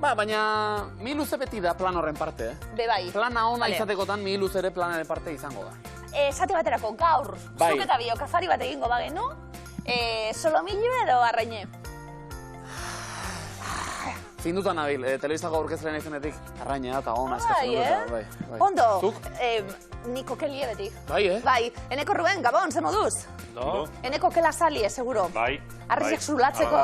Ba, baina Miluz beti da plan horren parte, Be bai. Plana ona izatekotan Miluz ere planaren parte izango da. Esate baterako gaur, zuk eta biok afari bat egingo bagenu, solomillo edo arraine? Zindutan nabil, telebistako aurkezlen izenetik arrainea eta ona eskatzen dut. Ondo, niko kelie betik. Bai, Bai, eneko Ruben, Gabon, ze moduz? No. Eneko kela salie, seguro. Bai. Arrizek zulatzeko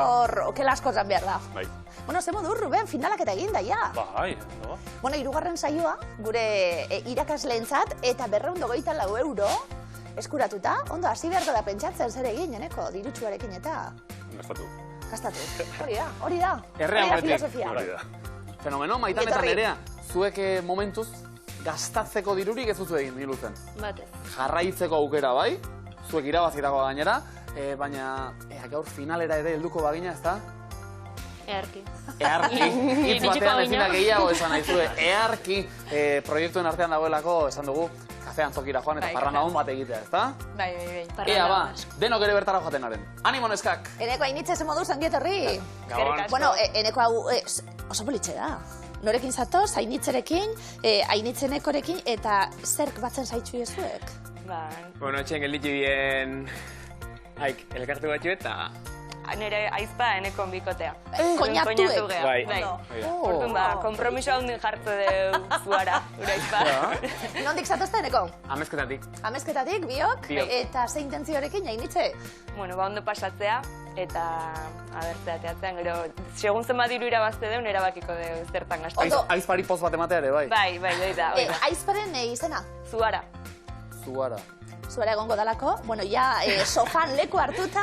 okela askotan behar da. Bai. Bueno, ze moduz, Ruben, finalak eta egin da, ja. Bai, no. Bueno, 3. saioa, gure irakasleentzat, eta 224 euro eskuratuta. Ondo, hasi beharko da pentsatzen zer egin, eneko, dirutsuarekin eta... Gastatu. Hori da. Errea filosofia. Fenomeno, Maitan eta Nerea, zuek momentuz gastatzeko dirurik ez duzu egin Miluzen. Batez. Jarraitzeko aukera bai, zuek irabazitako gainera, baina gaur finalera ere helduko bagina, ez da? Earki. Earki, hitz batean ezina gehiago esan nahi zuen. Earki proiektuen artean dagoelako esan dugu kafean zokira joan eta parranda hon bat egitea, ez da? Bai. Ea ba, denok ere bertara joatenaren. Animo neskak! Eneko hainitze ze moduz angietorri. Gabon. Bueno, eneko hau oso politxe da. Norekin zatoz, hainitzerekin, hainitzenekorekin, eta zerk batzen zaitxu ezuek? Bueno, etxen gelditu bien... elkartu batxu eta... Nire aizpa enekon bikotea. Koñatuek? Bai. Hortun ba, kompromiso handin jartze de zuara, gure aizpa. Nondik zatozte eneko? Amezketatik. Amezketatik, biok? Eta ze intentzioarekin hainitze? Bueno, ba, ondo pasatzea, eta abertzea teatzean, gero, segun zenbat diru irabazte deun, erabakiko de zertan gastu. Aizpari poz bat ematea ere, bai? Bai, da. Aizparen izena? Zuara. Zuara egongo dalako, bueno, ja, sofan leku hartuta,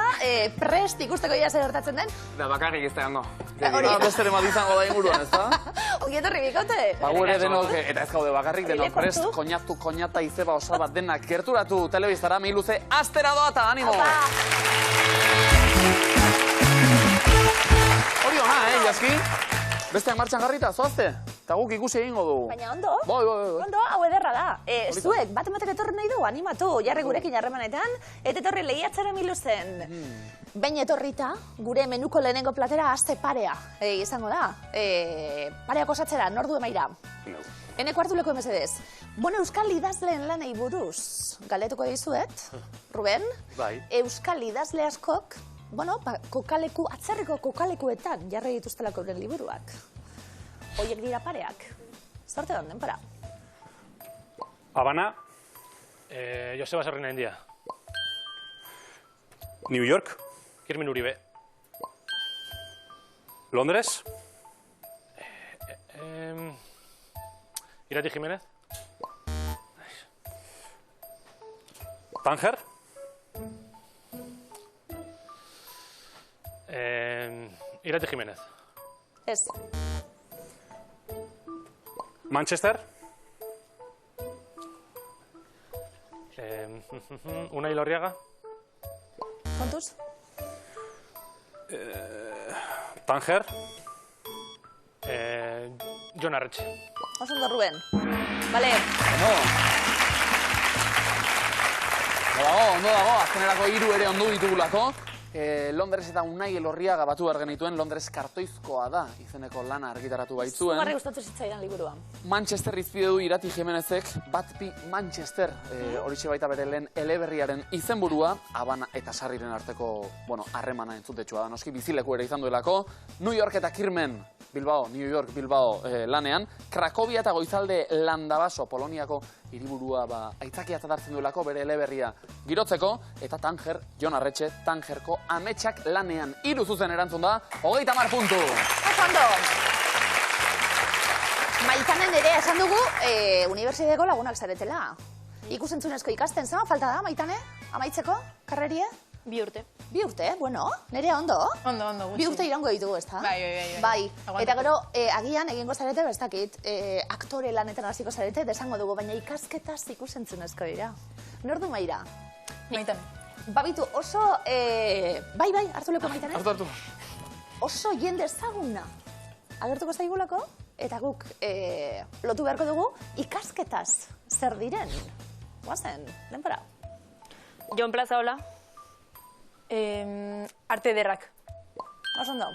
prest ikusteko ja zer gertatzen den. Da bakarrik ez da ondo. Bestere bat izango da inguruan, ez da? Ongietorri bikote? Gure denok, eta ez gaude bakarrik, denok prest, koñata izeba osal bat denak gerturatu telebiztara, Miluze, astera doa eta animo! Hori ona, Jaski? Besteak martxan jarrita, zoazte? Eta guk ikusi egingo dugu. Baina ondo? Bai. Ondo, hau ederra da. Zuek, bat ematek etorri nahi du, animatu, jarri gurekin harremanetan, eta etorri lehiatzera Miluzen. Behin etorrita, gure menuko lehenengo platera aste parea izango da. Pareak osatzera, nordu emaira. Eneko hartuleko emezedez. Bueno, Euskal idazleen lanei buruz, galdetuko dizuet, Ruben? Bai. Euskal idazle askok, bueno, atzerriko kokalekuetan jarri dituztelako euren liburuak. Oiek dira pareak. Zorte don, denpora. Habana, Joseba Sarrina India. New York, Kirmin Uribe. Londres, Irati Jiménez. Tánger, Irati Jiménez. Ez. Manchester, Unai Lorriaga. Kontuz? Tánger, Jon Arretxe. Osondo, Ruben. Bale. Ondo dago, azkenerako 3 ere ondo ditugulako. Londres eta Unai Elorriaga batu behar genituen, Londres kartoizkoa da, izeneko lana argitaratu baitzuen. Zugarri gustatu zitzaidan liburua. Manchester izpide du Irati Jimenezek, Batpi Manchester, horixe baita bere lehen eleberriaren izenburua, Habana eta Sarriren arteko, harremana entzutetxua da, noski bizileku ere izan duelako, New York eta Kirmen, New York, Bilbao lanean, Krakovia eta Goizalde Landabaso, Poloniako hiriburua aitzakiatzat hartzen duelako bere eleberria girotzeko, eta Tanger, Jon Arretxe, Tangerko ametsak lanean 3 zuzen erantzun da, 30 puntu! Osondo! Maitanen ere esan dugu, unibertsitateko lagunak zaretela. Ikusentzunezko ikasten zama, falta da, Maitane? Amaitzeko, karrerie? 2 urte. 2 urte, bueno, nire ondo? Ondo, gutxi. 2 urte irango ditugu, ez da? Bai. Eta gero, agian egingo zarete, bestakit, aktore lanetan hasiko zarete, desango dugu, baina ikasketaz ikusentzunezko dira. Nordu Maira? Maitane. Babitu, oso, bai, hartuleko Maitane? Hartu. Oso jende ezaguna agertuko zaigulako, eta guk lotu beharko dugu ikasketaz zer diren. Guazen, denpora. Jon Plazaola. Arte ederrak. Osondo.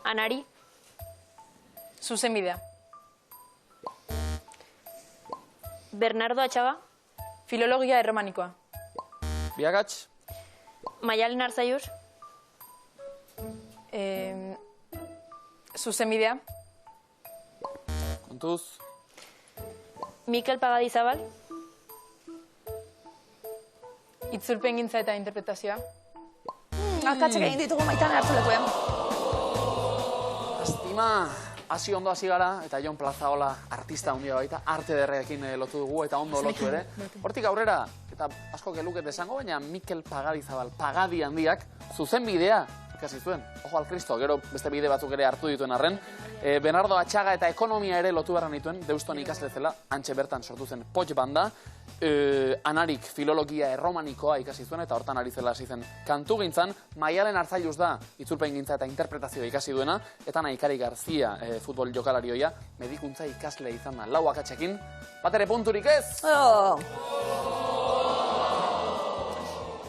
Anari. Zuzenbidea. Bernardo Atxaga, Filologia erromanikoa. Biagats, Maialen Arzaius, Zuzenbidea. kontuz, Mikel Pagadizabal, Itzulpengintza eta interpretazioa. Akatzek egin ditugu Maitane Hartzulekuen. Astima, hasi ondo hasi gara, eta Jon Plazaola artista handia baita, arte derreekin lotu dugu, eta ondo lotu ere. Hortik aurrera, eta asko geluket esango, baina Mikel Pagadizabal, Pagadi handiak, zuzenbidea ikasi zuen. Ojo al Cristo, gero beste bide batzuk ere hartu dituen arren. Bernardo Atxaga eta ekonomia ere lotu beharra nituen, Deuston ikasle zela, antxe bertan sortu zen Poch banda. Anarik filologia erromanikoa ikasi zuen, eta hortan ari zela hasi zen kantu gintzan. Maialen Arzaius da itzulpengintza eta interpretazioa ikasi duena, eta Naikari Garzia futbol jokalarioia medikuntza ikasle izan da. Lau akatsekin, bat ere punturik ez!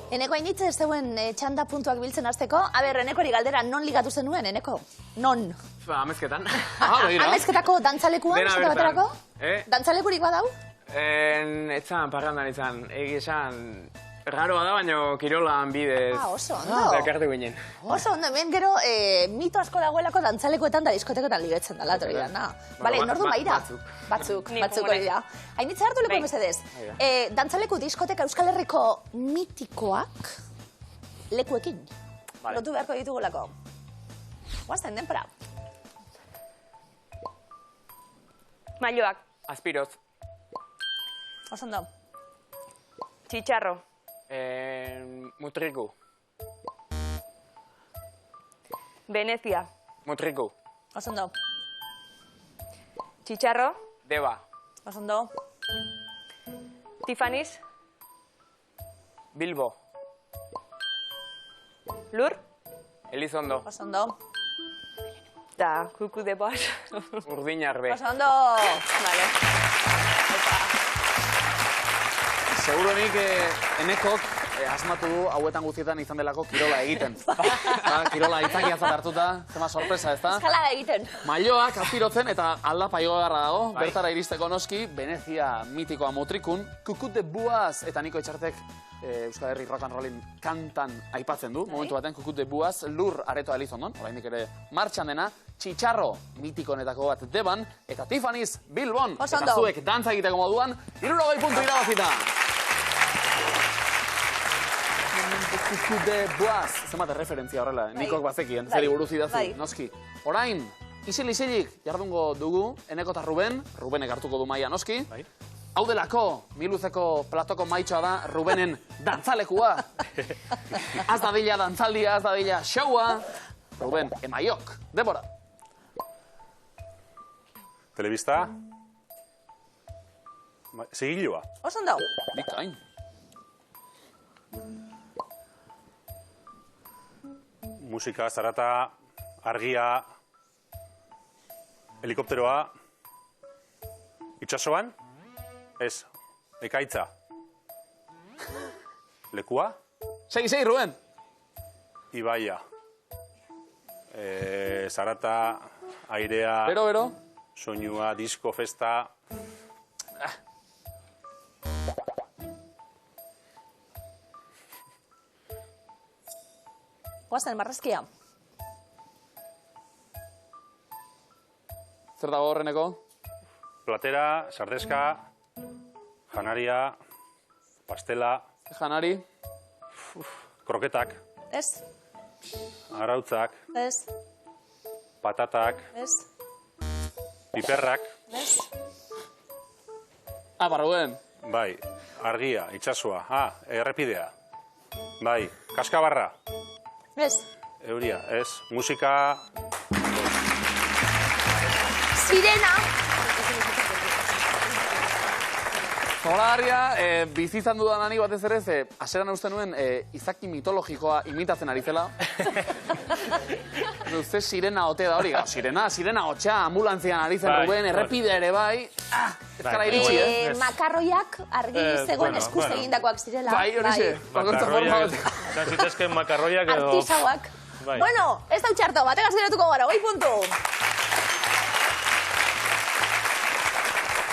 Eneko hainitze ez zeuen txanda puntuak biltzen hasteko. Aber, Enekori galdera, non ligatu zenuen, Eneko? Non? Amezketan. Amezketako dantzalekuan, Dena esate bertan. baterako? Dantzalekurik badau? Etzan, parrandan izan. Egi esan, raroa da, baina kirolan bidez. Oso ondo. Elkarte ginen. Oso ondo, hemen gero mito asko dagoelako dantzalekuetan da diskoteketan ligatzen dela, hori da, na. Bale, nordu maira? Batzuk hori da. Hainitze hartu leko mesedez. Dantzaleku diskoteka Euskal Herriko mitikoak lekuekin. Lotu beharko ditugulako. Guazten, denpora. Mailoak, Azpiroz. Oso ondo. Txitxarro, Mutriku. Venezia, Mutriku. Oso ondo. Txitxarro, Deba. Oso ondo. Tiffany's, Bilbo. Lur, Elizondo. Oso ondo. eta Kuku de Bosch. Urdinarbe. Oso ondo. Vale. Seguruenik Enekok asmatu du hauetan guztietan izan delako kirola egiten. Kirola itzakiatzat hartuta, zema sorpresa, ez da? Eskalada egiten. Mailoak apirotzen eta aldapa igogarra dago, bertara iristeko noski, Venezia mitikoa Mutrikun, Kuku de Buaz, eta Niko Etxartek Euskal Herri rock and rollin kantan aipatzen du, momentu baten Kuku de Buaz, Lur aretoa Elizondon, oraindik ere martxan dena, Txitxarro mitiko honetako bat Deban, eta Tiffany's Bilbon, Oso eta ondo. zuek dantza egiteko moduan, 60 puntu irabazita! Kuku de Boaz, zenbat referentzia horrela, Nikok bazekien, zeri buruz idazu, noski. Orain, isil-isilik jardungo dugu, Eneko eta Rubenek hartuko du maia noski. Hau delako, Miluzeko platoko maitxoa da, Rubenen dantzalekua. Az dadila dantzaldia, az dadila showa. Ruben, emaiok, Debora. Telebista. Zigilua. Oso ondo. Bikain. Musika, zarata, argia, helikopteroa, itxasoan, ez, ekaitza, lekua, Segi, Ruben. ibaia, zarata, airea, Bero. soinua, disko, festa, Guazen, marrazkia. Zer dago horreneko? platera, sardeska, janaria, pastela, Janari. kroketak, Ez, arrautzak, ez, patatak, ez, piperrak, ez. Ruben. bai, argia, itxasua, errepidea, bai, kaskabarra, Ez. euria, ez, musika, Sirena. Zoragarria, bizi izan dudan ani batez ere, haseran uste nuen izaki mitologikoa imitatzen ari zela. Ze sirena ote da hori, sirena hotxa, ambulantzian ari zen Ruben, errepide ere bai. Ez gara iritsi, Makarroiak argi zegoen eskuz egindakoak zirela. Bai, horixe. Bakoitza forma bat. Zan zitezken makarroiak edo... Artisauak. Bai. Bueno, ez da utxarto, bategaz geratuko gara, 20 puntu.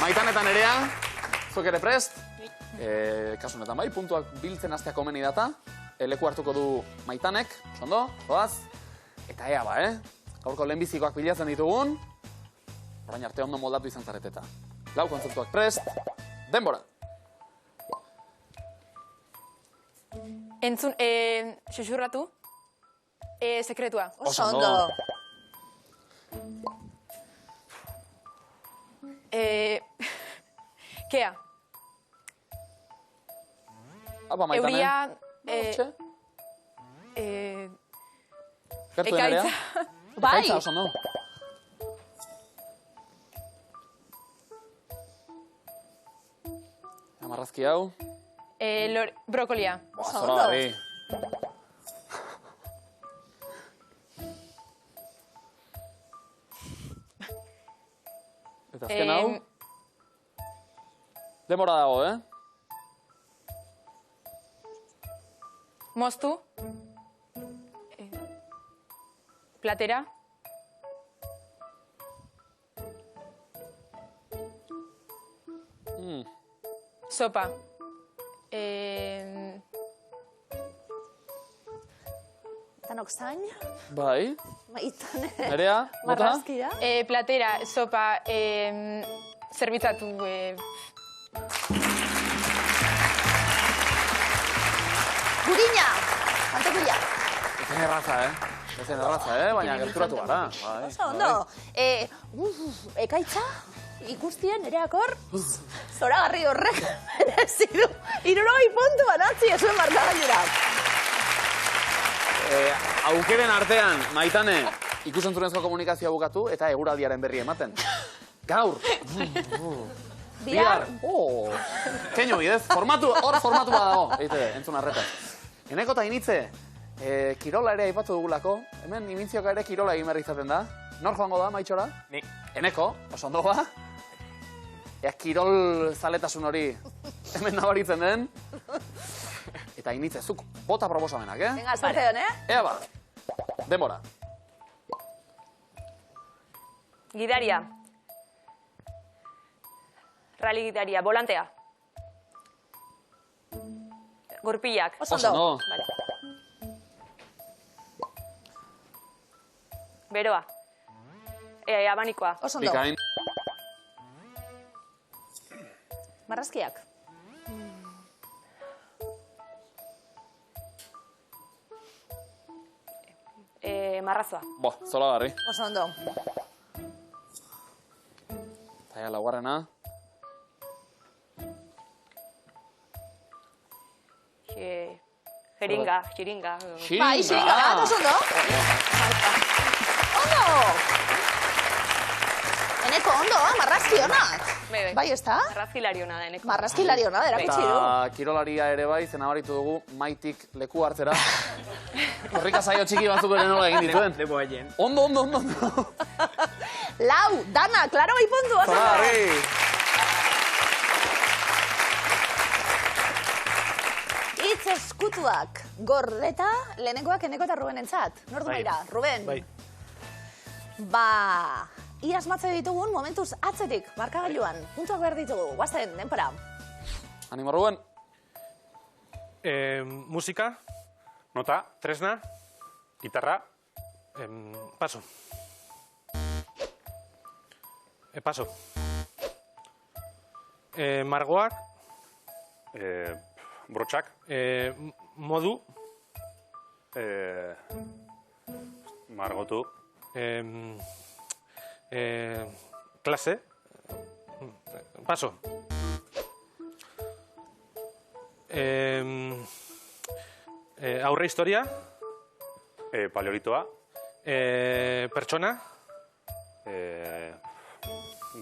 Maitan eta Nerea, zuek ere prest. Kasu honetan bai, puntuak biltzen hastea komeni data. Leku hartuko du Maitanek, ondo, doaz. Eta ea ba, gaurko lehenbizikoak bilatzen ditugun. Orain arte ondo moldatu izan zareteta. Lau kontzeptuak prest, denbora. Entzun, xuxurratu, sekretua. Oso ondo. Kea. Apa, Maitane. Euria, Gertu Nerea. ekaitza. Bai. Ekaitza, oso ondo. Marrazki hau. Brokolia. Oso Zora ondo. garri. Eta azken hau. Denbora dago, Moztu. Platera. Sopa. Tanok zain, Bai. Maitane. Nerea, bota. Marrazkia. Platera, sopa, zerbitzatu. Gurina. Mantequilla. Ezen erraza, Ezen erraza, baina gerturatu gara. Bai. Oso ondo. Ekaitza, ikustien, Nereakor, zoragarri horrek, merezi du. 60 puntu banatzi ezuen markagailura. Aukeren artean, Maitane, ikusentzunezko komunikazioa bukatu eta eguraldiaren berri ematen. Gaur. Bihar. Keinu bidez, hor formatu badago. Eite, entzun arreta. Eneko eta initze, kirola ere aipatu dugulako. Hemen imintzioka ere kirola egin behar izaten da. Nor joango da, Maitxora? Ni. Eneko, oso ondo ba. Ea kirol zaletasun hori hemen nabaritzen den. Eta initze, zuk bota proposamenak, Venga, suerte hon, Ea ba, denbora. Gidaria. Rally gidaria, volantea. Gurpilak. Oso Oso ondo. ondo. Vale. Beroa. Abanikoa. Oso ondo. Bikain. Marrazkiak. Marrazoa. Zola garri. Oso ondo. Eta ea, laugarrena. Jeringa. Bai, xiringa bat, oso ondo. Ondo. Eneko ondo, marrazki honak. Bai, ez da? Marrazkilari hona da, eneko. Marrazkilari hona, erakutsi du. Eta kirolaria ere bai, zena baritu dugu Maitik leku hartzera. Korrika saio txiki batzuk ere nola egin dituen. Lepo haien. Ondo. Lau, dana, klaro bai puntu, oso Zola ondo. garri. Hitz eskutuak gordeta, lehenengoak Eneko eta Ruben entzat. Nortu Bai. maira, Ruben. Bai. Ba, iaz matze ditugun momentuz atzetik, markagailuan. Puntuak behar ditugu, guazen, denpora. Animo, Ruben. Musika, Nota, tresna, gitarra, paso. Paso. Margoak, brotxak, modu, margotu, klase, paso. Aurre historia, paleolitoa, pertsona,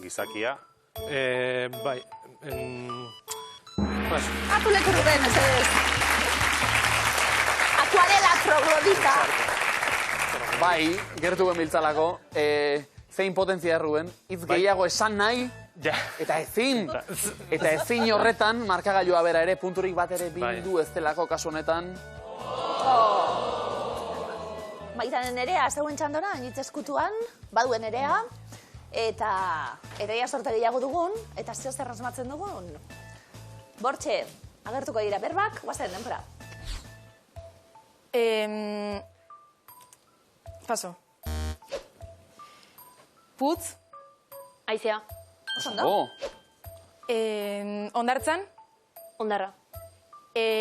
gizakia, bai, paso. Atu leku Ruben, ez ez. Akuarela troglodita. Bai, gertu ben biltzalako. Zein potentzia Ruben, hitz gehiago esan nahi, Ja. eta ezin horretan markagailua bera ere punturik bat ere bildu ez delako kasu honetan. Maitanen Nerea, zeuen txandoran, hitz eskutuan, baduen Nerea. Eta ia sorte gehiago dugun, eta zeo zer asmatzen dugun. Bortxe, agertuko dira berbak, guazen denpora. Paso. Putz. Aizea. Oso ondo. Oh, Ondartzan. Ondarra.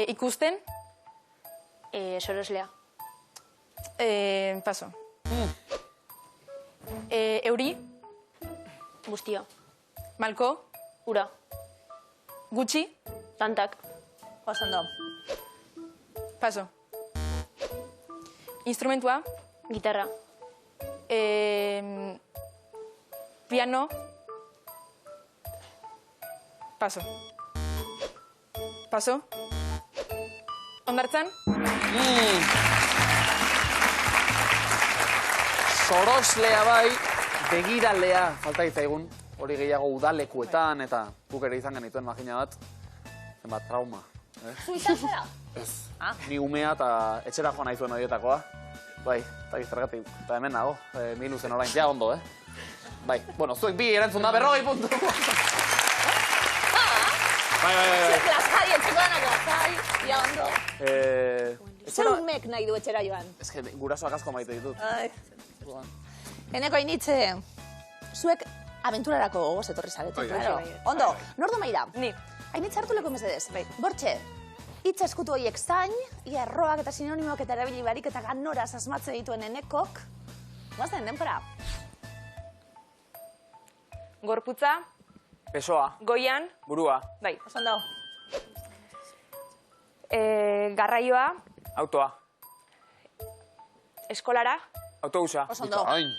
Ikusten. Soroslea. Paso. Euri. Guztia. Malko. Ura. Gutxi. Tantak. Oso ondo. Paso. Instrumentua. Gitarra. Piano. Paso. Paso. Ondartzan. Soroslea bai, begiralea falta itzaigun. Hori gehiago udalekuetan eta guk ere izan genituen makina bat. Zenbat trauma. Zu izan zara? Ez. Ni umea eta etxera joan naizuen horietakoa. Bai, eta zergatik. Eta hemen nago, miluzen orain ja ondo, Bai, bueno, zuek bi erantzun da 40 puntu. Bai. Zuek lasai, etxeko danak lasai, ia ondo. Zer umek nahi du etxera joan? Ez que gurasoak asko maite ditut. Eneko hainitze, zuek aventurarako gogoz etorri zarete, claro. Ondo, nordo maira? Ni. Hainitze hartu leko mesedez. Bortxe, hitz eskutu horiek zain, ia erroak eta sinonimoak eta erabili barik eta ganoraz asmatzen dituen Enekok. Guazen, denpora. Gorputza. Besoa, Goian. burua, Bai. Oso ondo. Garraioa. autoa, Eskolara. autobusa, Oso ondo. Ain.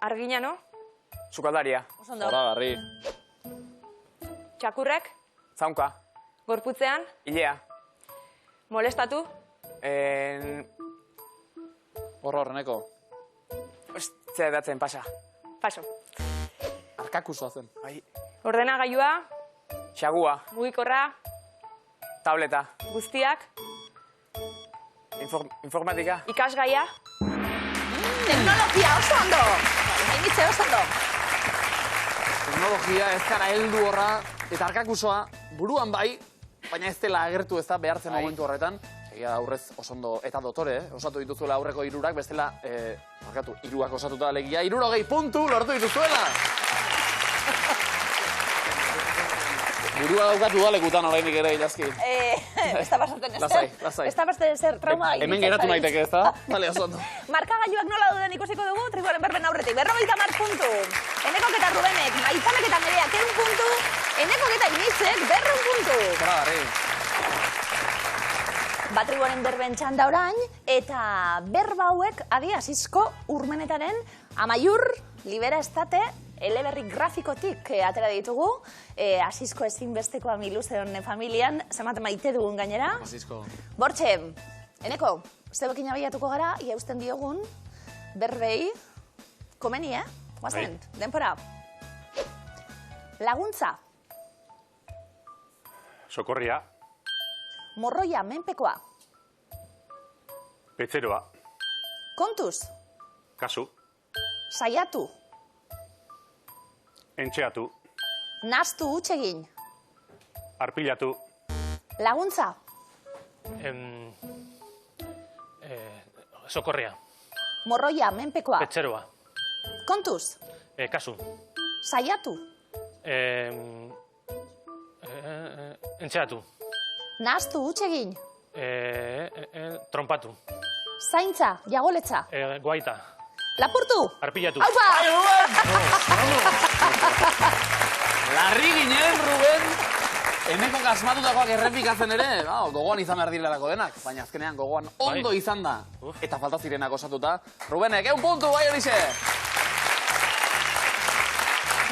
Arginano. sukaldaria, Oso ondo. Zoragarri. Txakurrek. zaunka, Gorputzean. ilea, Molestatu. Horreneko. Zer datzen pasa. Paso. Arkakusoa zen. Bai, Ordenagailua. xagua, Mugikorra. tableta, Guztiak. informatika, Ikasgaia. Teknologia, oso ondo. Hainitze, oso ondo. Teknologia ez gara heldu horra, eta arkakusoa buruan bai, baina ez dela agertu ez da behartzen momentu horretan. Egia aurrez oso ondo eta dotore, osatu dituzuela aurreko hirurak, bestela, hiruak osatuta alegia, 60 puntu lortu dituzuela! Burua daukatu dalekutan oraindik ere, Ilazki. Ez da pasatzen ezer. Lasai. Ez da pasatzen ezer, trauma gain. Hemen geratu naiteke ez da? Bale, oso ondo. Markagailuak nola duden ikusiko dugu, tribuaren berben aurretik. 50 puntu. Enekok eta Rubenek, Maizanek eta Nereak 100 puntu. Enekok eta Initzek 100 puntu. Zoragarri. Batribuaren berben txanda orain, eta berba hauek adi asizko urmenetaren Amaiur, Libera Estate, eleberri grafikotik atera ditugu. Asizko ezinbestekoa Miluzeon familian, zenbat maite dugun gainera. Asizko. Bortxe, Eneko, zeuekin abaiatuko gara, ia usten diogun, berbei, komeni, Guazen, denpora. Laguntza, Sokorria. morroia, menpekoa, Petzeroa. kontuz, Kasu. saiatu, Entxeatu. nastu hutsegin, Arpilatu. laguntza, Sokorria, morroia, menpekoa, petxeroa, kontuz, kasu, saiatu, entxeatu, nastu hutsegin, trompatu, zaintza, jagoletza, guaita, lapurtu, arpilatu. haupa! Larri ginen, Ruben! Enekok asmatutakoak errepikatzen ere, gogoan izan behar direlako denak, baina azkenean gogoan ondo izan da. Eta falta zirenak osatuta. Rubenek, 1 puntu, bai horixe!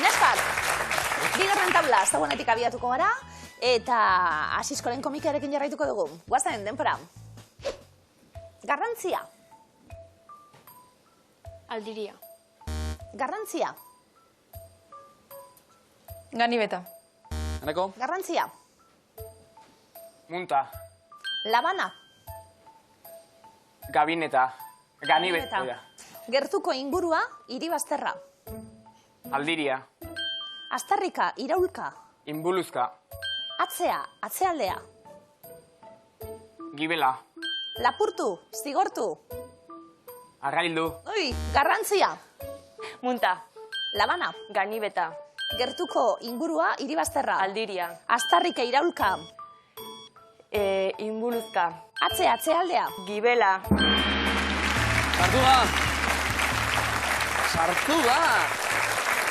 Neskak, bigarren tabla, zagunetik abiatuko gara, eta asiskoren komikearekin jarraituko dugu. Guazen, denpora. Garrantzia, Aldiria. garrantzia, Ganibeta. Eneko? garrantzia, munta, labana, gabineta, ganibeta. Ganibeta. Gertuko ingurua, hiri bazterra. Aldiria. Astarrika, iraulka. Inbuluzka. Atzea, atzealdea. Gibela. Lapurtu, zigortu. Arraildu. Ui, garrantzia. Munta, Labana. ganibeta, Gertuko ingurua, hiri bazterra. aldiria, Astarrika, iraulka. inbuluzka, Atzea, atzealdea. gibela, Sartu da! Sartu da!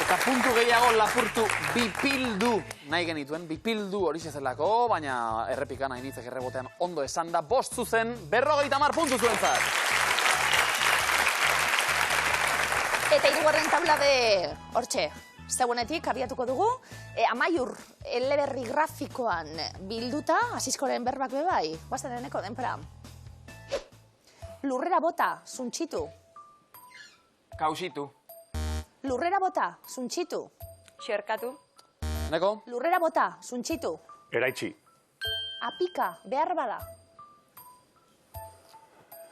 Eta puntu gehiago lapurtu bipildu nahi genituen, bipildu hori zelako, baina errepikan hainitzek errebotean ondo esan da, 5 zuzen, 50 puntu zuentzat. Eta hirugarren tabla de hortxe. Zeuenetik abiatuko dugu, amaiur eleberri grafikoan bilduta, asiskoren berbak bebai, guazen eneko denpera. Lurrera bota, zuntxitu. Kausitu. Lurrera bota, zuntxitu. xerkatu, Neko? Lurrera bota, zuntxitu. Eraitsi. Apika, behar bada.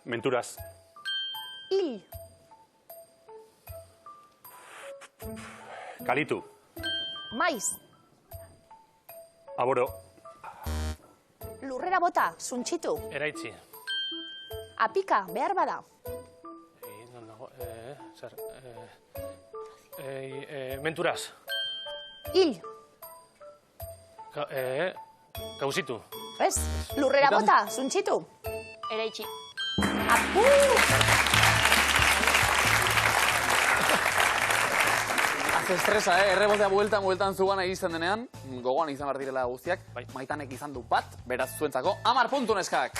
Menturaz. Hil, Kalitu. maiz. Aboro. Lurrera bota, zuntxitu. Eraitzi. Apika, behar bada. Non dago, zer, menturaz. Hil, Kausitu. ez? Lurrera bota, zuntxitu. eraitsi, Apu! Az estresa, errebotea bueltan zugan iristen denean, gogoan izan behar direla guztiak, Bai. Maitanek izan du bat, beraz zuentzako, 10 puntu neskak.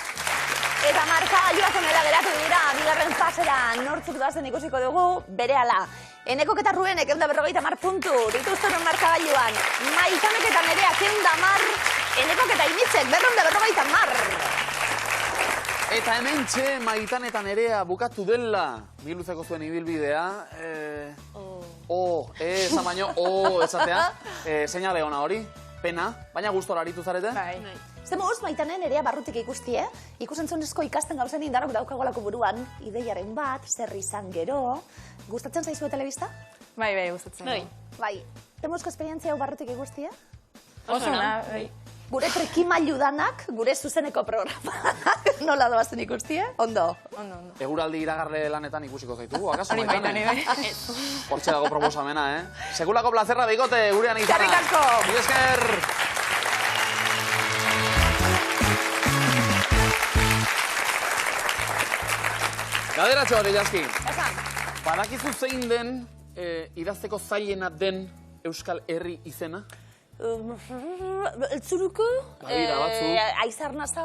Eta markagailuak honela geratu dira, bigarren fasera nortzuk doazen ikusiko dugu, berehala. Enekok eta Rubenek 150 puntu dituzten markagailuan. Maitanek eta Nereak 110, Enekok eta Initzek 250. Eta hementxe Maitan eta Nerea bukatu dela biluzeko zuen ibilbidea. Esan baino, esatea. Seinale ona hori, pena, baina gustora aritu zarete. Bai. Zer moduz Maitanen Nerea barrutik ikusti, Ikusentzunezko ikasten gauzen indarrak daukagolako buruan, ideiaren bat, zer izan gero. Gustatzen zaizue telebista? Bai, gustatzen. Bai. Temuzko esperientzia hau barrutik ikusti, Oso ona, bai. Gure trikimailu danak, gure zuzeneko programak, nola doazen ikusti, Ondo. Ondo. Eguraldi iragarle lanetan ikusiko zaitugu, akaso Hori Maitane? bai. Hortxe dago proposamena, Sekulako plazerra bikote gurean izana. Eskerrik asko! Mila esker! Gaderatxo bat, Ilaski. Esan. Badakizu zein den idazteko zailena den Euskal Herri izena? Eltzuruko? Badira batzuk. Aizarnaza?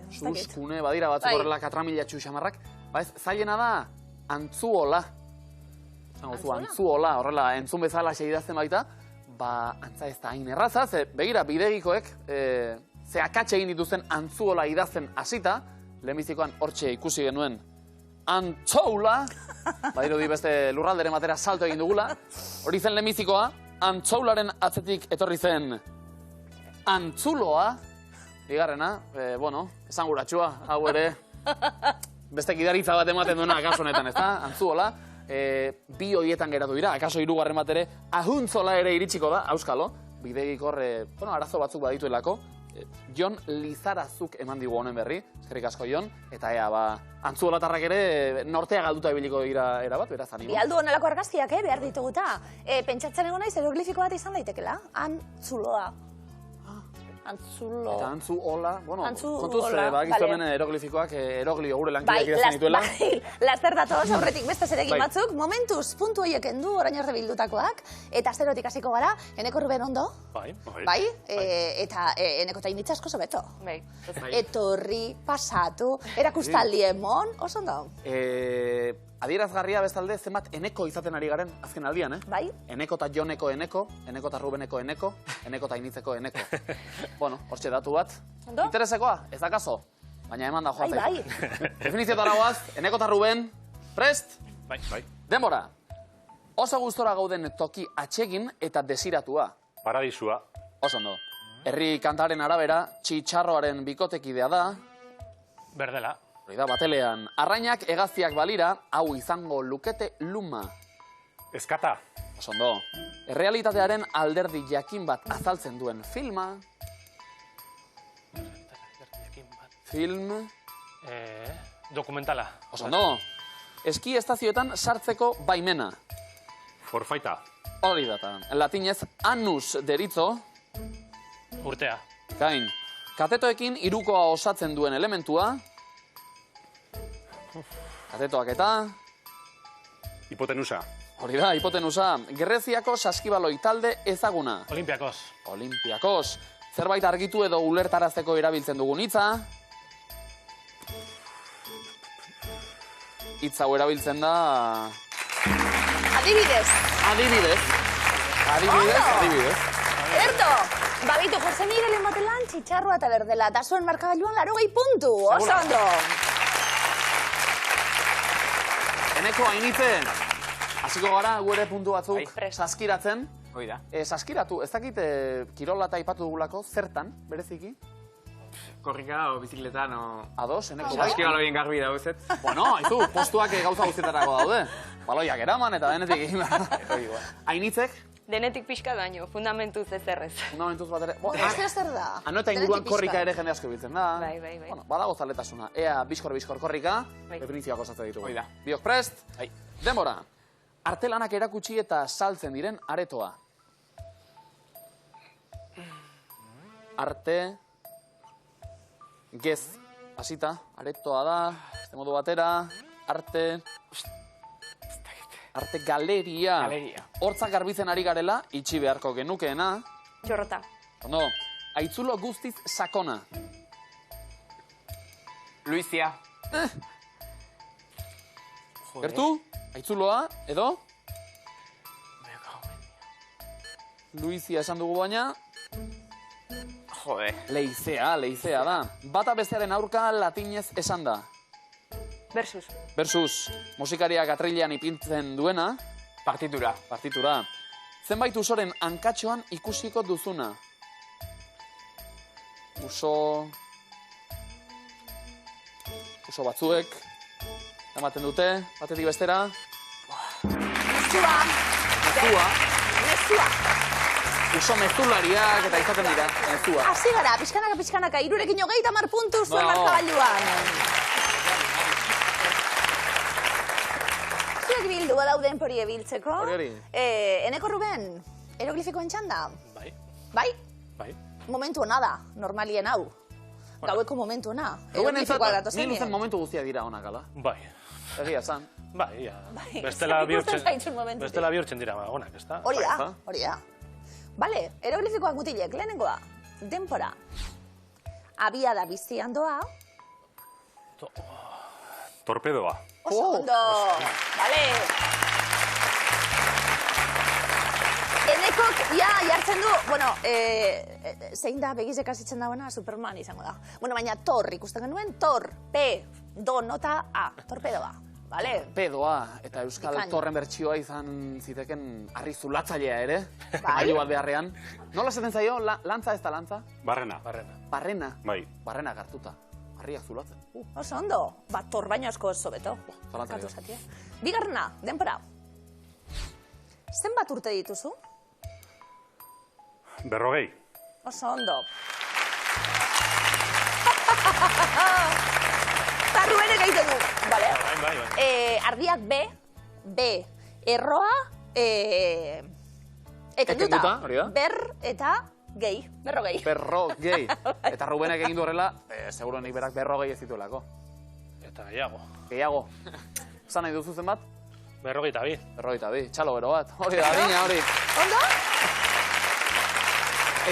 Suskune, badira batzuk Bai. horrela katramilatxu xamarrak. Zailena da, antzuola. Zango zu, antzuola, horrela, entzun bezala idazten baita, antza ez da hain erraza, begira, bidegikoek, ze akatxe egin dituzten antzuola idazten hasita, lehenbizikoan hortxe ikusi genuen, antzoula, badirudi beste lurralderen batera salto egin dugula, hori zen lehenbizikoa, antzoularen atzetik etorri zen antzuloa, bigarrena, esan guratxua, hau ere, beste kidaritza bat ematen duena akaso honetan, ez da, antzuola, bi horietan geratu dira, akaso hirugarren bat ere, ahuntzola ere iritsiko da, auskalo, bidegik hor, arazo batzuk badituelako, Jon Lizarazuk eman digu honen berri, eskerrik asko Jon, eta antzuolatarrak ere nortea galduta ibiliko dira erabat, beraz animo. Bialdu honelako argazkiak, behar dituguta. Pentsatzen egon naiz, eroglifiko bat izan daitekela. Antzuloa. Antzulo. Eta antzuola, Antzuola, kontuz, badakizu hemen eroglifikoak, eroglio gure lankideak idazten dituela. Laster datoz, aurretik beste zerekin Bai. batzuk, momentuz, puntu horiek endu, orain arte bildutakoak, eta zerotik hasiko gara, Eneko Ruben ondo, Bai. bai? Eta Eneko eta Initza asko beto. bai. Etorri, pasatu, erakustaldi emon, oso ondo. Adierazgarria bestalde zenbat Eneko izaten ari garen azken aldian, Bai? Eneko eta Joneko Eneko, Eneko eta Rubeneko Eneko, Eneko eta Initzeko Eneko. Hortxe datu bat. Ondo? Interesekoa, ez dakaso, baina eman da joan Bai, zaizu. Definiziotara goaz, Eneko eta Ruben, prest? Bai. Denbora. Oso gustora gauden toki atsegin eta desiratua. Paradisua. Oso ondo. Herri kantaren arabera, txitxarroaren bikotekidea da. Berdela. Hori da, batelean. Arrainak hegaztiak balira, hau izango lukete luma. Eskata. Osondo. Errealitatearen alderdi jakin bat azaltzen duen filma. Film. Dokumentala. Osondo. Eski estazioetan sartzeko baimena. Forfaita. Hori data. Latinez annus deritzo. Urtea. Gain. Katetoekin hirukoa osatzen duen elementua. Katetoak eta... Hipotenusa. Hori da, hipotenusa. Greziako saskibaloi talde ezaguna. Olimpiakos. Olimpiakos. Zerbait argitu edo ulertarazteko erabiltzen dugun hitza. Hitz hau erabiltzen da... Adibidez. Adibidez. Erto! Babitu, Jose Miguel ematelan txitxarroa eta berdela, eta zuen markagailuan 80 puntu. Oso ondo! Eneko hainitze, hasiko gara gure puntu batzuk saskiratzen. Hoi da. Saskiratu, ez dakit kirola eta aipatu dugulako, zertan, bereziki? Korrika o bizikletan o... Ados, eneko bai? Saskibaloien garbi dauzet. Bueno, haizu, postuak gauza guztietarako daude. Baloiak eraman eta denetik egin behar. Hainitzek? Denetik pixka baino, fundamentuz ez errez. Fundamentuz bat ere... Ez zer da? Ano eta inguruan korrika ere jende asko biltzen da. Bai. Bueno, badago zaletasuna. Ea, biskor korrika, Bai. definizioak osatzen ditugu. Hoi da. Biok prest? Denbora. Artelanak erakutsi eta saltzen diren aretoa. Arte... Gez. Hasita, aretoa da, este modu batera, arte... Arte galeria. Galeria. Hortzak garbitzen ari garela, itxi beharko genukeena. Txorrota. Ondo, aitzulo guztiz sakona. Luizia. Gertu, aitzuloa, edo? Luizia esan dugu baina, Jode. leizea da. Bata bestearen aurka latinez esan da. Versus. Versus, musikariak atrilean ipintzen duena, Partitura. partitura. Zenbait usoren hankatxoan ikusiko duzuna. Uso batzuek, ematen dute, batetik bestera. Mezua. Uso mezulariak eta izaten dira, mezua. Hasi gara, pixkanaka, irurekin 30 puntu zuen markagailuan. Zuek bildu badauden pori ebiltzeko. Hori. Eneko Ruben, eroglifikoen txanda? Bai. Bai? Bai. Momentu hona da, normalien hau. Gaueko momentu hona. Ruben entzat, Eroglifikoa datozen ni luzen bien. momentu guztia dira honak, ala? Bai. Egia zan. Bai, ja. Bai, Bestela zer ikusten zaitun momentutik. Bestela bihurtzen dira onak, ezta? Hori da, Bai, hori da. Bale, eroglifikoak mutilek, lehenengoa. Denpora. Abiada bizian doa. Torpedoa. Oso ondo. Bale. Enekok, jartzen du, bueno, zein da begizek asitzen dagoena, Superman izango da. Bueno, baina Thor ikusten genuen, Thor, P, do, nota, A, torpedoa. Bale? Pedoa, eta Euskal Bikain. Torren bertsioa izan ziteken harri zulatzailea ere. Bai. Gailu bat beharrean. Nola esaten zaio, lantza ez da lantza? Barrena. Barrena. Bai. Barrena gartuta. Harriak zulatzen. Oso ondo. Thor baino asko oso beto. zalantza Katu gehiago. zatia. Bigarrena, denpora. Zenbat urte dituzu? 40. Oso ondo. Eta Rubenek egiten du. Vale. Bai. Ardiak B, erroa, Ekenduta, hori da. Ber eta gehi, berrogei. Berrogei. Eta Rubenek egin du horrela, seguro nik berak berrogei ez dituelako. Eta gehiago. Gehiago. Zan nahi duzu zenbat? 42. Berrogeita bi, txalo bero bat. Hori da, adina hori. Ondo?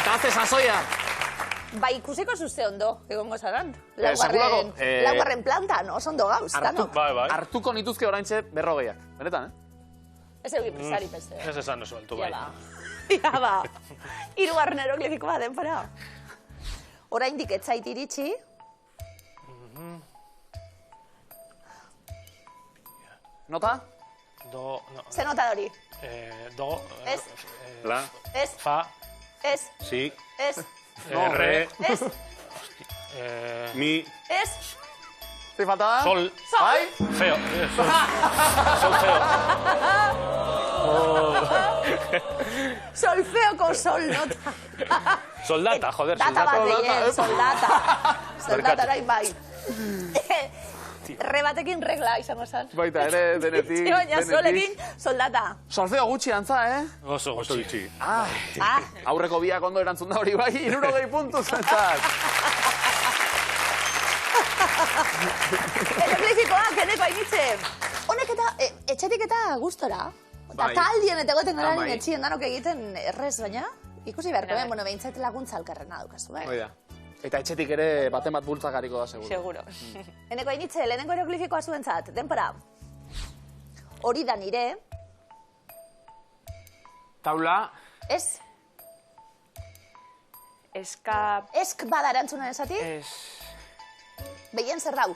Eta haze sasoia. Ba, ikusiko zuzte ondo, egongo zaran. sekulako, Laugarren plantan, oso ondo gauz, danok. Bai. Hartuko nituzke oraintxe berrogeiak. Benetan, Ez egin pisari, pese. Ez esan oso altu, bai. Ja ba. Hirugarren eroglifikoa denpora. Oraindik ez zait iritsi. Nota? Do, no. Ze nota hori? Do, Ez. La. Ez, fa, ez, Si. ez, No, re, ez, Mi. ez, Zi falta da? Sol. Bai? Feo. Sol feo. Solfeoko sol nota. Soldata, joder, Data bat soldata. egin, soldata. Soldatara bai. Rebatekin regla izango zen. Baita ere, denetik. Baina solekin soldata. Solfeo gutxi antza, Oso gutxi. Aurreko biak ondo erantzun da hori bai, 60 puntu zentzat. Eroglifikoak, eneko hainitze. Honek eta, etxetik eta gustora. Eta taldien eta goten gara etxien danok egiten errez, baina ikusi beharko ben, bueno, behintzait laguntza alkarrena daukazu, Oida. Eta etxetik ere baten bat bultzakariko da, seguro. Seguro. Eneko hainitze, lehenengo eroglifikoa zuentzat, denpora. Hori da nire, Taula, ez? Esk bada erantzunan esati? Behien zer dau?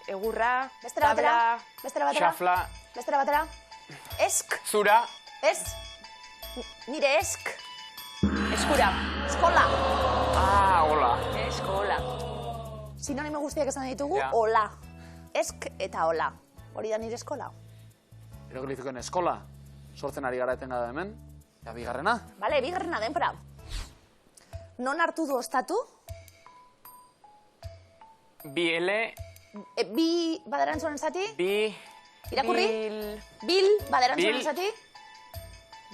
Egurra, Bestera batera? tabla, Bestera batera? xafla, Bestera batera? Esk, zura, ez? Nire esk, eskura. eskola. hola. Eskola. Sinonimo guztiak esan ditugu, Ja. hola. Esk eta hola. Hori da nire eskola. Eroglifikoen eskola, sortzen ari gara etenga da hemen. Ja, bigarrena. Bale, bigarrena denpora. Non hartu du ostatu? Bi ele, Bi baderantzuan zati? bi, Irakurri? Bil baderantzuan Bil. zati?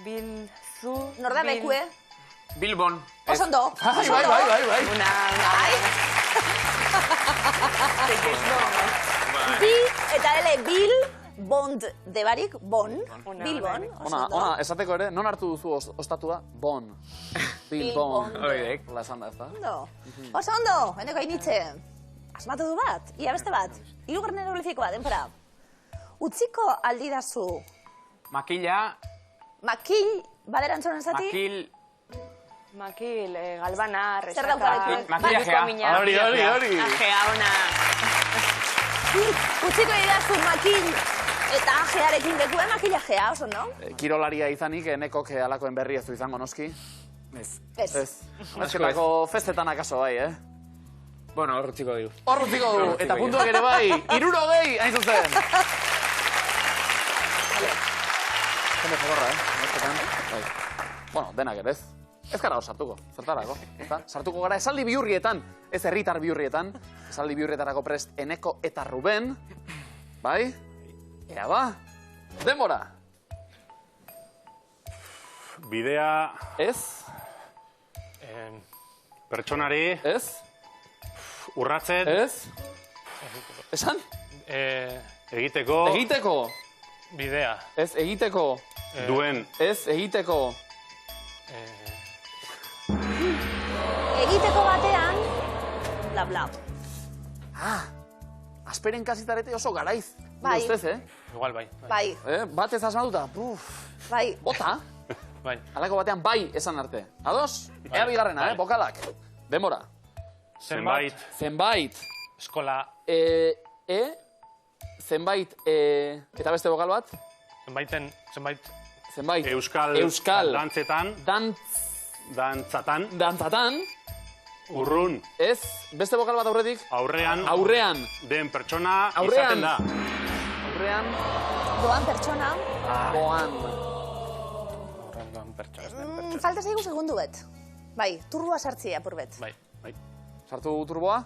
Bilzu. Norda lekue? Bilbon. Oso ondo. Bai. Bai. Bi eta ele bil, bond debarik, bon. Bilbon. Oso ondo. Ona, esateko ere, non hartu duzu ostatua? Bon. Bilbon. Oidek. Hola esan da, ez da? Ondo. Oso ondo, eneko hainitze. Asmatu du bat, ia beste bat. Hirugarren eroglifikoa, denpora. Utziko aldidazu Makila, makil baderantzuan zati? makil, Makil, galbana, Zer resaka. daukarekin? Makillajea. Hori. Ajea ona. Utziko aldidazu makil eta ajearekin lekue makillajea, oso ondo? Kirolaria izanik, enekok alakoen berri ez du izango noski. ez. Ez. Nesketako festetan akaso bai, Bueno, horretziko digu. Hor utziko du, eta puntuak ere bai, 60, hain zuzen. Jende jagorra, nesketan. Bai. Bueno, denak ere ez. Ez gara hor sartuko, zertarako. Sartuko gara esaldi bihurrietan, ez herritar bihurrietan. Esaldi bihurrietarako prest Eneko eta Ruben. Bai? Ea ba, denbora. Bidea Ez, pertsonari ez, urratzen ez. Esan? egiteko Egiteko. Bidea. Ez, egiteko. duen Ez, egiteko. Egiteko batean, bla bla. Asperen kasitarete oso garaiz. Bai. Ustez, Igual bai. Bai, Bat ez asmatuta, bai. bota. Bai. Halako batean bai esan arte. Ados? Ea bigarrena, bokalak. Denbora. zenbait Zenbait. Eskola. Zenbait, eta beste bokal bat? Zenbait. euskal dantzetan, Dantzatan. dantzatan, urrun, Ez, beste bokal bat aurretik? aurrean den pertsona Aurrean. izaten da. Aurrean. Doan pertsona. Boan. Falta zaigu segundu bet. Bai, turbua sartzia apur bet. Bai. Sartu turboa?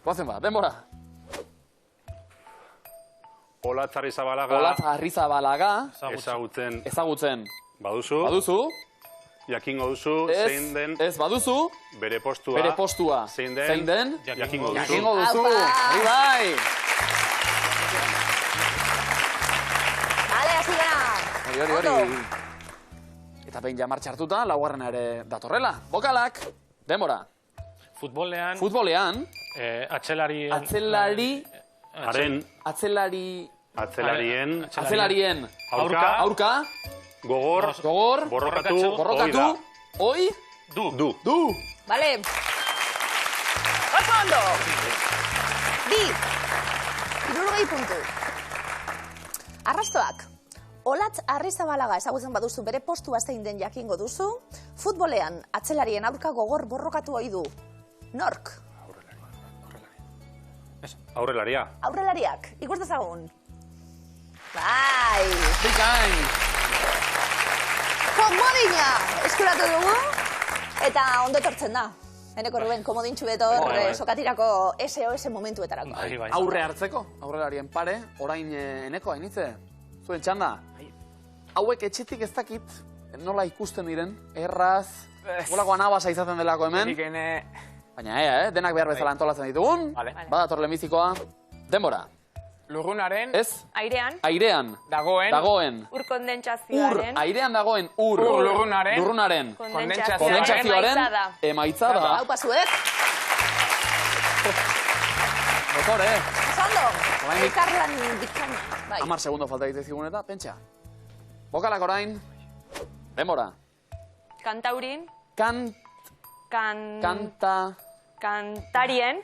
Goazen ba, denbora. Olatz Arrizabalaga Olatz Arrizabalaga. ezagutzen baduzu, Baduzu. jakingo duzu zein den Ez, baduzu. bere postua, zein den, jakingo duzu. Jakingo duzu. Aupa. Bai. Bale, hasi gara. Hori. Eta behin ja martxa hartuta, laugarrena ere datorrela. Bokalak, denbora. Futbolean. Futbolean, atzelarien aurka, gogor, borrokatu, oi, du. Bale. Oso ondo. Bi. 60 puntu. Arrastoak. Olatz Arrizabalaga ezagutzen baduzu bere postua zein den jakingo duzu. Futbolean atzelarien aurka gogor borrokatu ohi du. Nork? Aurrelaria. Aurrelariak, ikus dezagun. Bai! Bikain! Komodina eskuratu dugu, eta ondo etortzen da. Eneko Ruben, komodintxu betor sokatirako SOS momentuetarako. Aurre hartzeko, aurrelarien pare, orain Eneko, hainitze, zuen txanda. Hauek etxetik ez dakit nola ikusten diren, erraz, golako anabasa izaten delako hemen. Baina denak behar bezala antolatzen ditugun, badator lehenbizikoa, denbora. Lurrunaren... Ez? Airean. Airean. Dagoen. Ur kondentsazioaren. Airean dagoen ur. Lurrunaren. Kondentsazioaren emaitza da. Hau pasuek. Doktor, Osando, elkarlan dikana. 10 segundo falta ditzigun eta, pentsa. Bokalak orain, denbora. Kantaurin. Kantarien,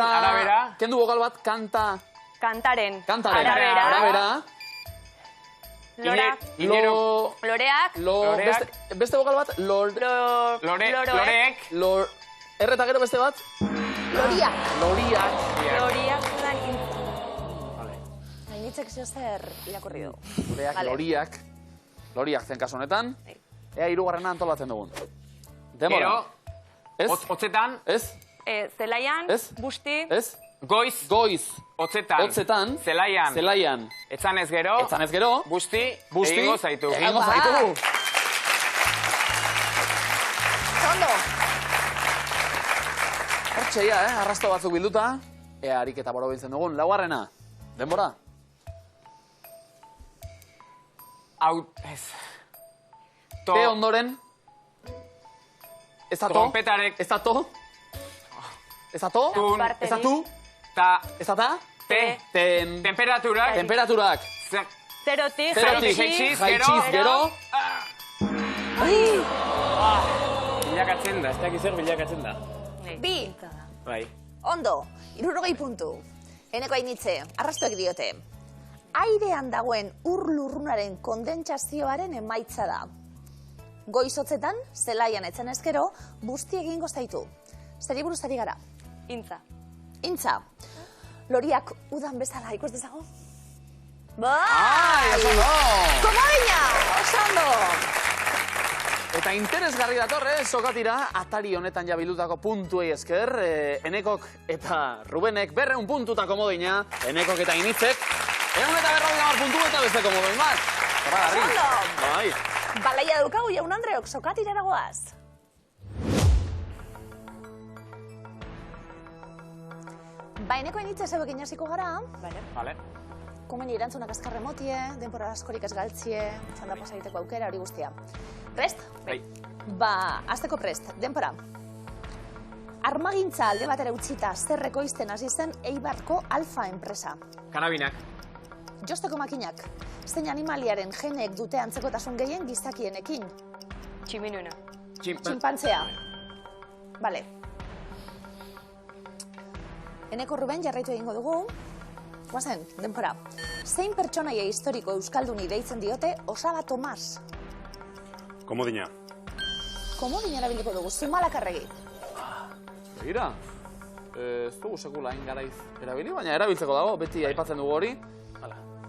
arabera. Kendu bokal bat, Kantaren. Arabera. Loreak. Beste bokal bat, Loreek. Erreta gero beste bat? Loriak. Loriak zudan Hainitzek zer irakurri du. Loriak zen kasu honetan. Ea hirugarrena antolatzen dugun. Demora. Hotzetan. Ez. Zelaian. Ez. Busti. Ez. Goiz. Hotzetan. Zelaian. Etzanez gero. Busti. Egingo zaitu. Ondo. Hortxeia, arrasto batzuk bilduta. Ea ariketa boro biltzen dugun. Laugarrena. Denbora. Te ondoren. Ez da to. Trompetarek. Ez da to. Ez da to. Ez da tu. Ez da ta. Ten. Temperaturak. Zerotik. Jaitsiz gero. Bilakatzen da, ez dakiz zer bilakatzen da. Bi. Bai. Ondo, 60 puntu. Eneko hainitze, arrastoek diote. Airean dagoen ur lurrunaren kondentsazioaren emaitza da. Goizotzetan, zelaian etzen ezkero, busti egingo zaitu. Zeri buruz ari gara? Intza. Intza. Loriak udan bezala ikus dezago? Ai, oso ondo! Komodina! Oso ondo! Eta interesgarri datorre, sokatira, atari honetan jabildutako puntuei esker, Enekok eta Rubenek 200 puntuta komodina, Enekok eta Initzek, 150 puntu eta beste komodin bat. Oso Bai. Balaia daukagu jaun Andreok, sokatira eragoaz. Eneko Initze zeuekin hasiko gara. Vale. Komeni erantzunak azkarre motie, denpora askorik ez galtzie, txanda pasaiteko aukera, hori guztia. Prest? Bai. Azteko prest, denpora. Armagintza alde batera utzita zerreko izten hasi zen Eibarko Alfa enpresa. Karabinak. Josteko makinak, zein animaliaren geneek dute antzekotasun gehien gizakienekin. Tximinuna. Txinpantzea. Bale. Eneko Ruben jarraitu egingo dugu. Guazen, denpora. Zein pertsonaia historiko euskalduni deitzen diote Osaba Tomas? Komodina. Komodina erabiliko dugu, Zumalakarregi. Begira, ez dugu sekula hain garaiz erabili, baina erabiltzeko dago, beti aipatzen dugu hori.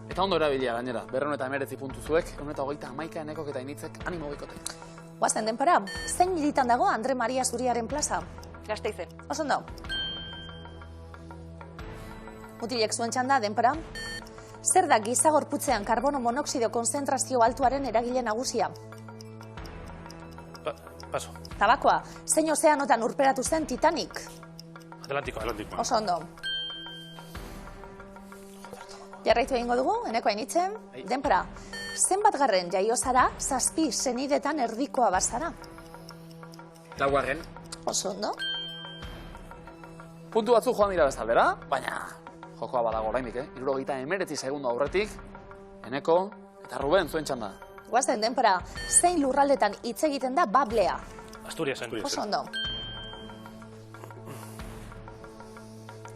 Eta ondo erabilia gainera, 219 puntu zuek, 121 Enekok eta Initzek animo bikote. Guazen, denpora. Zein militan dago Andre Maria Zuriaren plaza? Gasteizen. Oso ondo. Mutilek zuen txanda, denpora. Zer da giza gorputzean karbono monoxido konzentrazio altuaren eragile nagusia? Paso. Tabakoa. Zein ozeanotan urperatu zen Titanic? Atlantikoa. Oso ondo. Jarraitu egingo dugu, Eneko Ainitze. Denpora. Zenbat garren jaio zara, 7 senidetan erdikoa bazara? 4. Oso ondo. Puntu batzu joan dira bezaldera, baina jokoa badago oraindik, 79 segundo aurretik, Eneko eta Ruben zuen txanda. Guazen, denpora. Zein lurraldetan hitz egiten da bablea? Asturiasen. Oso ondo.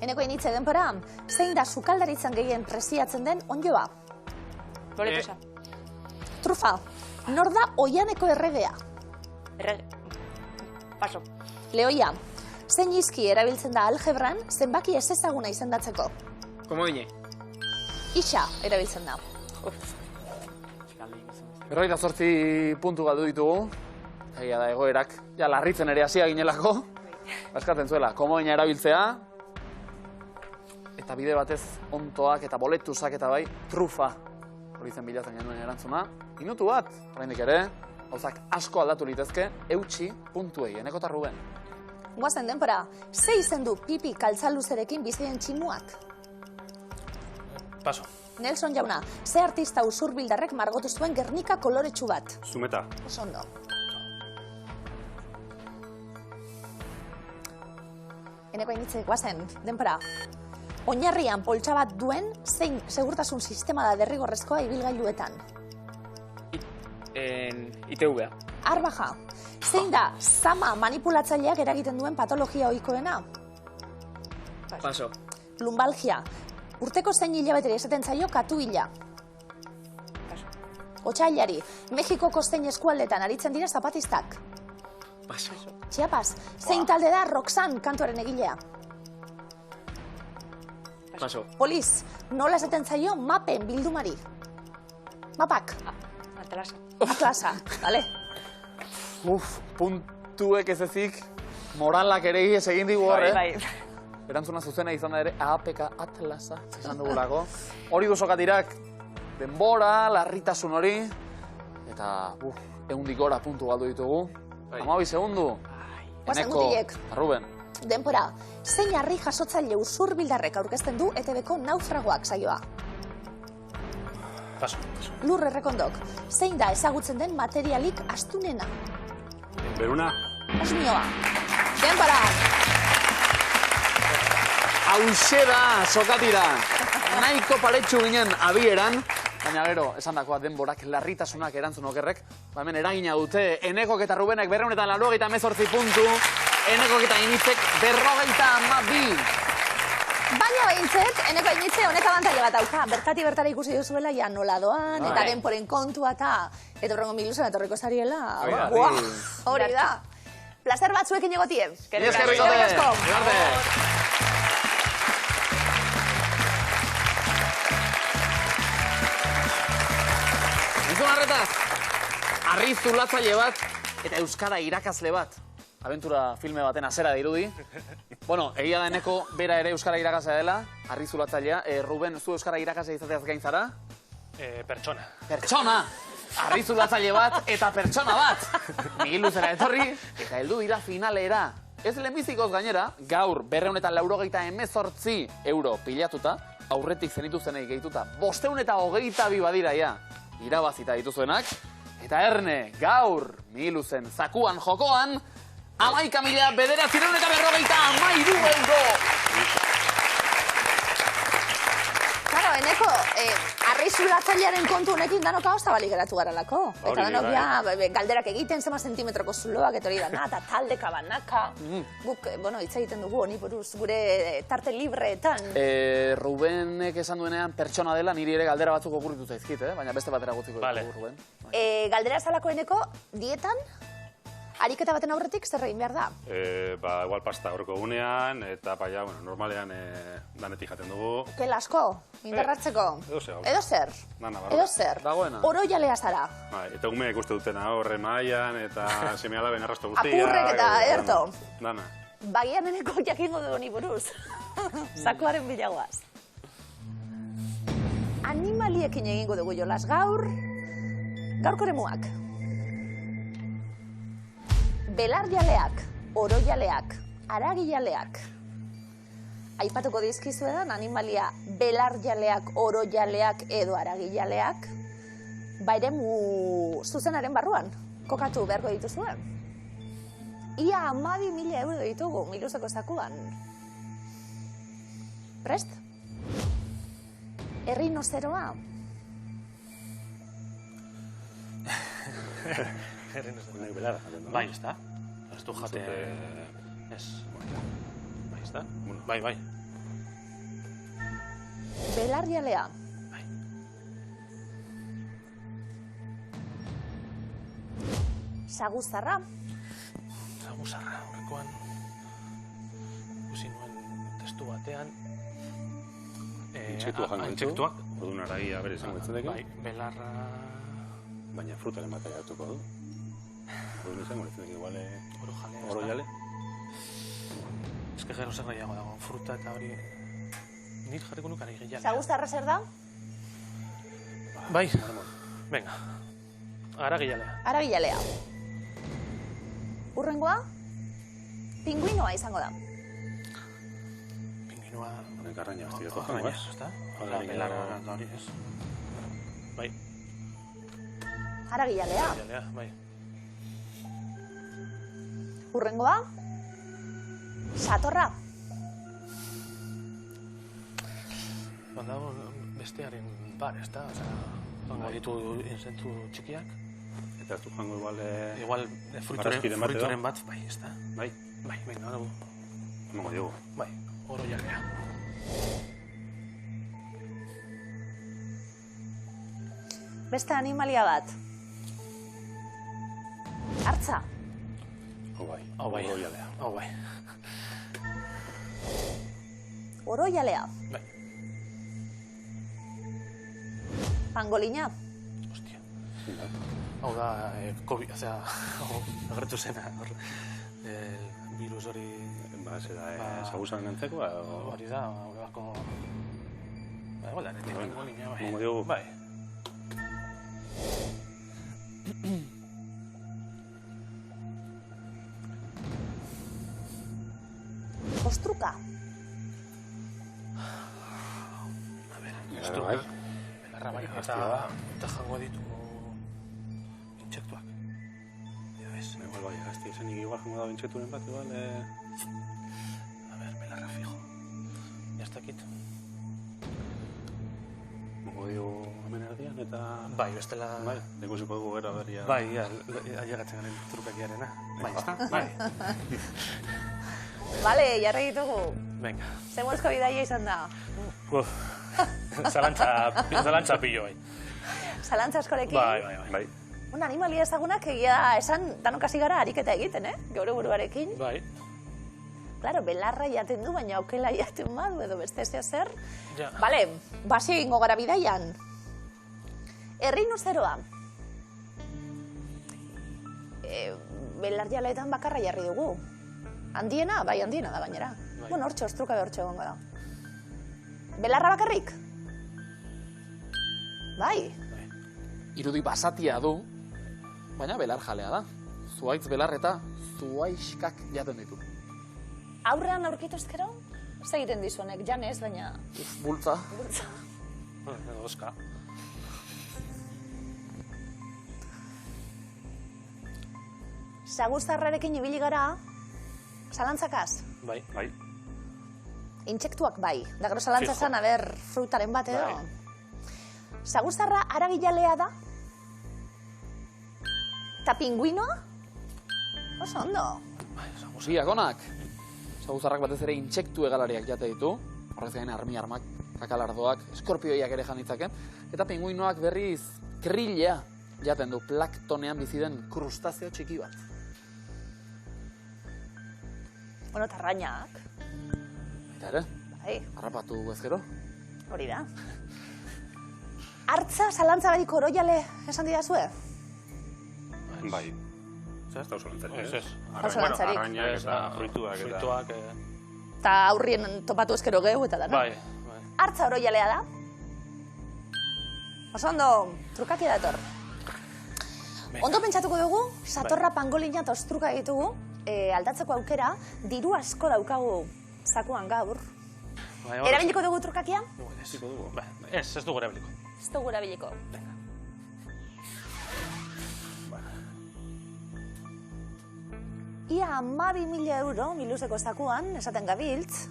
Eneko Ainitze, denpora. Zein da sukaldaritzan gehien presiatzen den onjoa? Boletusa. Trufa. Nor da Oianeko erregea? Paso. Lehoia. Zein izki erabiltzen da algebran zenbaki ez ezaguna izendatzeko? Komodine. Isa erabiltzen da. 48 puntu galdu ditugu. Egia da egoerak, ja larritzen ere hasia ginelako. Baskatzen zuela, komoina erabiltzea. Eta bide batez ontoak eta boletusak eta bai, trufa. Hori zen bilatzen genuen erantzuna. Minutu bat, oraindik ere, gauzak asko aldatu litezke, eutxi puntuei, Eneko eta Ruben. Guazen denpora, ze izen du pipi kaltzaluzerekin bizien tximuak? Paso. Nelson jauna, ze artista usurbildarrek margotu zuen Gernika koloretsu bat? Zumeta. Oso ondo. Eneko hainitze, guazen, denpora. Oinarrian poltsa bat duen, zein segurtasun sistema da derrigorrezkoa ibilgailuetan? ITV-a. Arbaja, zein da zama manipulatzaileak eragiten duen patologia ohikoena? Paso. Lumbalgia, urteko zein hilabeteri esaten zaio katuila? Otsailari, Mexikoko zein eskualdetan aritzen dira zapatistak? Paso. Chiapas, zein talde da Roxanne kantuaren egilea? Paso. Poliz, nola esaten zaio mapen bildumari? Mapak, Atlasa. atlasa, bale? Puntuek ez ezik, moralak ere ez egin digu horre. Bai. Erantzuna zuzena izan da ere, APK Atlasa, esan dugulako. Hori du sokatirak, denbora, larritasun hori, eta 100 gora puntu galdu ditugu. 12 segundu, Guazen Eneko mutilek. eta Ruben. Denpora, zein harri jasotzaile usurbildarrek aurkezten du ETV-ko naufragoak saioa? Paso. Lur errekondok, zein da ezagutzen den materialik astunena? Beruna. Osmioa. Denpora! Hauxe da, sokatira. Nahiko paretsu ginen abieran, baina gero, esan dakoa denborak larritasunak erantzun okerrek, hemen eragina dute Enekok eta Rubenek 298 puntu, Enekok eta Initzek 52. Baina behintzet, Eneko Ainitze honek abantaila bat dauka. Bertati bertara ikusi duzuela ja nola doan, eta denporen kontua eta horrengo miluzen etorriko zariela. Buah, hori da. Plazer bat zuekin egotie. Eskerrik asko. Entzun harretaz, harri zulatzaile bat eta euskara irakasle bat. Abentura filme baten azera dirudi. Bueno, egia da Eneko bera ere euskara irakaslea dela, harri zulatzailea. Ruben, zu euskara irakaslea izateaz gain zara? Pertsona. Pertsona! Harri zulatzaile bat eta pertsona bat! Miguel Luzera etorri eta heldu dira finalera. Ez lehenbizikoz gainera, gaur 298 euro pilatuta, aurretik zenituzenei gehituta 522 badira ja, irabazita dituzuenak. Eta Erne, gaur, Miguel Luzen zakuan jokoan, 11.953 euro! Claro, Eneko, harri zulatzailearen kontu honekin danok hau zabalik geratu garalako. Eta danok ja, galderak egiten, zema sentimetroko zuloak, eta hori dana, eta taldeka banaka. Guk, bueno, hitz egiten dugu honi buruz, gure tarte libreetan. Rubenek esan duenean pertsona dela, niri ere galdera batzuk okurritu zaizkit, baina beste batera gutziko dugu, Ruben. Galdera zalako Eneko, dietan, ariketa baten aurretik zer egin behar da? Igual pasta horko gunean, eta paia, normalean danetik jaten dugu. Kel asko, indarratzeko. Edo zer. Edo zer. Dagoena. Oro jalea zara. Eta umeek uste dutena horre mailan, eta seme-alaben arrasto guztia. Apurrek eta erto. Dana. Bagian Eneko jakingo du honi buruz. Sakuaren bilagoaz. Animaliekin egingo dugu jolas gaur. Gaurko eremuak. Belarjaleak, orojaleak, aragijaleak. Aipatuko dizkizuedan animalia belarjaleak, orojaleak edo aragijaleak, bairemu zuzenaren barruan kokatu beharko dituzuen. Ia 12.000 euro ditugu Miluzeko zakuan. Prest? Errinozeroa. Bai, ez da? Ez du jate... Ez. Bai, ez da? Bai. Belarjalea. Bai. Saguzarra. Saguzarra, horrekoan... batean... Intsektuak jango ditu. Intsektuak. Orduan aragia bere izango ditzen Bai, belarra... baina frutaren bat hartuko du. Orduan izango ditzen igual Oro jalea. oro jale. Eske gero zer gehiago dago, fruta eta hori... Nik jarriko nuk ari gehiago. Zaguztarra zer da? Bai, venga. Aragialea. Aragialea. Urrengoa, pinguinoa izango da. Pinginoa... Honek arraina bastideko Arraina, jango, ezta? Hala, Belarra da hori, ez? Bai, Aragialea. aragialea, bai. Urrengoa, satorra. Dago bestearen bar, ezta? Osea, jango ditu insentu txikiak. Eta ez du jango Igual Barraskiren bat edo? fruituren bat, bai, ezta? Bai, Bai, venga, dago. emango diogu. Bai, oro jalea. Beste animalia bat. Artza. Hau bai, Hau bai, oro jalea. hau bai. Oroialea. Bai, Pangolina. hostia. Hau da, COVID, osea, agertu zena, virus hori... Ba, zera, zaguzan gantzekoa, Hori da, horrelako... Ba, igual da, netik pingolina, bai. emango diogu. Bai. Ostruka. Belarra bai. Belarra bai, eta jango ditugu intsektuak. Ja, ez. Igual bai, gazti esanik igual jango da bintxeturen bat, igual... A ver, belarra fijo. Ya ez dakit. Emango diogu hemen erdian, eta... Bai, bestela... Bai, ikusiko dugu gero berria. Bai, ailegatzen garen trukakiarena. Bai, ezta? Bai. Bale, jarri ditugu. Venga. Zemozko bidaia izan da. Uf. Zalantza pillo, bai. Zalantza askorekin. Bai. Bai. Un animalia ezagunak egia da, esan danok hasi gara ariketa egiten, geure buruarekin. Bai. Claro, belarra jaten du, baina okela jaten badu edo beste ez zer. Ja. Bale, basi egingo gara bidaian. Errinuzeroa. Belar jaleetan bakarra jarri dugu. Handiena, bai handiena da gainera. Bai. Bueno, hortxe, ostruka hortxe egongo da. Belarra bakarrik? Bai. Irudi basatia du, baina belar jalea da. Zuaitz belar eta zuaiskak jaten ditu. Aurrean aurkitu ezkero? Ez egiten dizuenek, janez, baina... Bultza. Edo oska. Zaguztarrarekin ibili gara, zalantzakaz. Bai. Bai. Intsektuak bai. Da gero zalantza Fijo. zan, aber, frutaren bat edo. Bai. Zaguztarra aragialea da? Eta pinguinoa? Oso ondo. Bai, zagoz. Biak onak. Zaguzarrak batez ere intsektu egalariak jate ditu. Horrez gain armiarmak, kakalardoak, eskorpioiak ere janitzake. Eta pinguinoak berriz krillea jaten du, planktonean bizi den krustazeo txiki bat. Bueno, eta arrainak. Eta ere, Bai, harrapatu ezkero. hori da. Artza, zalantza badik oroiale esan didazue? Bai. Ez da oso lantzarik, Ez, ez? ez. Oso lantzarik. Arrainak eta fruituak eta... Fruituak, Eta aurrien topatu ezkero geu eta dana. bai. Artza oroialea da? Oso ondo, trukaki dator. Ondo pentsatuko dugu, satorra, pangolina eta ostruka ditugu, aldatzeko aukera, diru asko daukagu zakuan gaur. Erabiliko dugu trukakia? Ez dugu erabiliko. Ez dugu erabiliko. Ia 12.000 euro miluzeko zakuan, esaten gabiltz.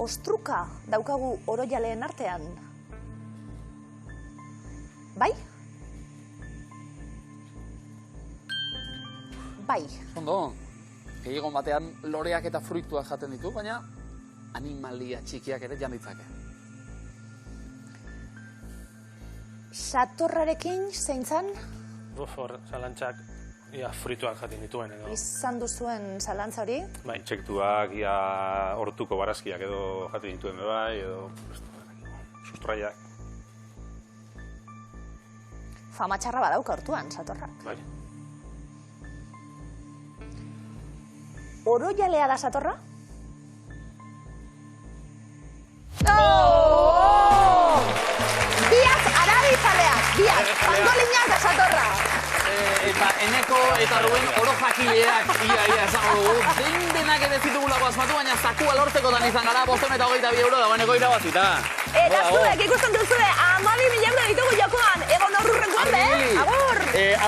Ostruka daukagu oroialeen artean. Bai? Bai. Ondo, gehiagon batean loreak eta fruituak jaten ditu, baina animalia txikiak ere jan ditzake. Satorrarekin zein zan? Hor, zalantzak ia frituak jaten dituen edo. Izan duzuen zalantza hori? Bai. Intsektuak, ia hortuko barazkiak edo jaten dituen bai, edo sustraiak. Fama txarra badauka hortuan, satorrak. Bai. Orojalea da satorra? Biak arabizaleak, biak, pangolinak da satorra. Eta Eneko eta Ruben oro jakileak ia esango dugu. Denak ere zitugulako asmatu, baina zakua lortzekotan izan gara, 522 euro dagoeneko irabazita. Eta zuek ikusten duzue, 12.000 euro ditugu jokoan, egon horrurren guarde, Agur!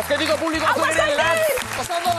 Azketiko publikoa zueren latz. Oso ondo,